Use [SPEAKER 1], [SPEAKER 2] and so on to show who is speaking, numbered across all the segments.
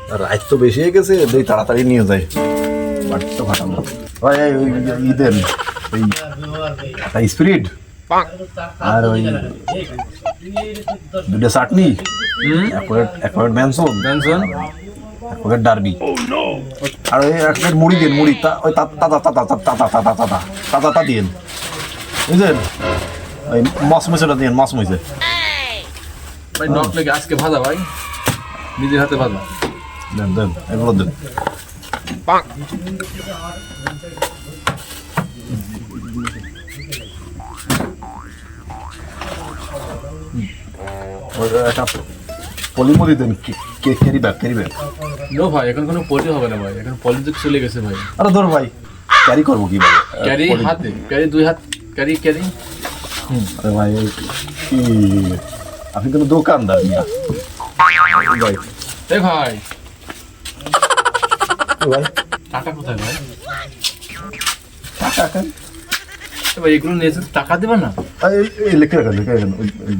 [SPEAKER 1] রাত তো বেশি হয়ে গেছে, এই তাড়াতাড়ি নিয়ে যায়, বাড়ি তো ফাটানো। ভাই ওই ঈদের ওই একটা স্পিরিট আর ওই দুটো চাটনি, এক প্যাকেট ম্যানসন, এক প্যাকেট ডার্বি, আর ওই এক প্যাকেট মুড়ি দেন, মুড়ি ওই তাতা তাতা তাতা তাতা তাতা তাতা তাতা দিন, বুঝলেন? ওই মসমসেটা দিন, মসমসে।
[SPEAKER 2] ভাই নট লেগে আজকে ভাজা ভাই, নিজের হাতে ভাজা।
[SPEAKER 1] দেন দেন, এগুলো দেন। একটা পলিমরি দেন, carry bag, carry bag.
[SPEAKER 2] No ভাই, এখন কোনো পলি হবে না ভাই, এখন পলিটিক চলে গেছে ভাই।
[SPEAKER 1] আরে ধর ভাই, ক্যারি করবো কি ভাই?
[SPEAKER 2] ক্যারি হাতে, ক্যারি দুই হাত, ক্যারি ক্যারি।
[SPEAKER 1] আরে ভাই কি, আপনি কোনো দোকানদার না ভাই?
[SPEAKER 2] এই ভাই
[SPEAKER 1] ভাই
[SPEAKER 2] টাকা কোথায় ভাই?
[SPEAKER 1] টাকা
[SPEAKER 2] ভাই এগুলো নিয়েছে, টাকা দেবে না?
[SPEAKER 1] লিখে রাখেন, লিখে রাখেন।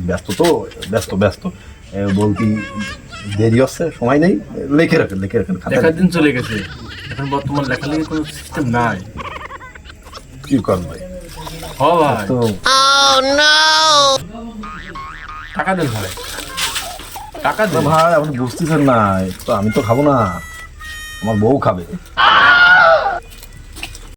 [SPEAKER 1] ব্যস্ত তো, ব্যস্ত ব্যস্ত বলতে দেরি হচ্ছে, সময় নেই, লিখে রাখেন, লিখে রাখেন।
[SPEAKER 2] লেখার দিন চলে গেছে, এখন বর্তমান লেখালেখির কোনো সিস্টেম নাই।
[SPEAKER 1] কি করেন ভাই?
[SPEAKER 2] হ ভাই,
[SPEAKER 1] তো
[SPEAKER 2] টাকা দেন ভাই, টাকা দেন
[SPEAKER 1] ভাই আপনি বুঝতেছেন না, তো আমি তো খাবো না, আমার বউ খাবে।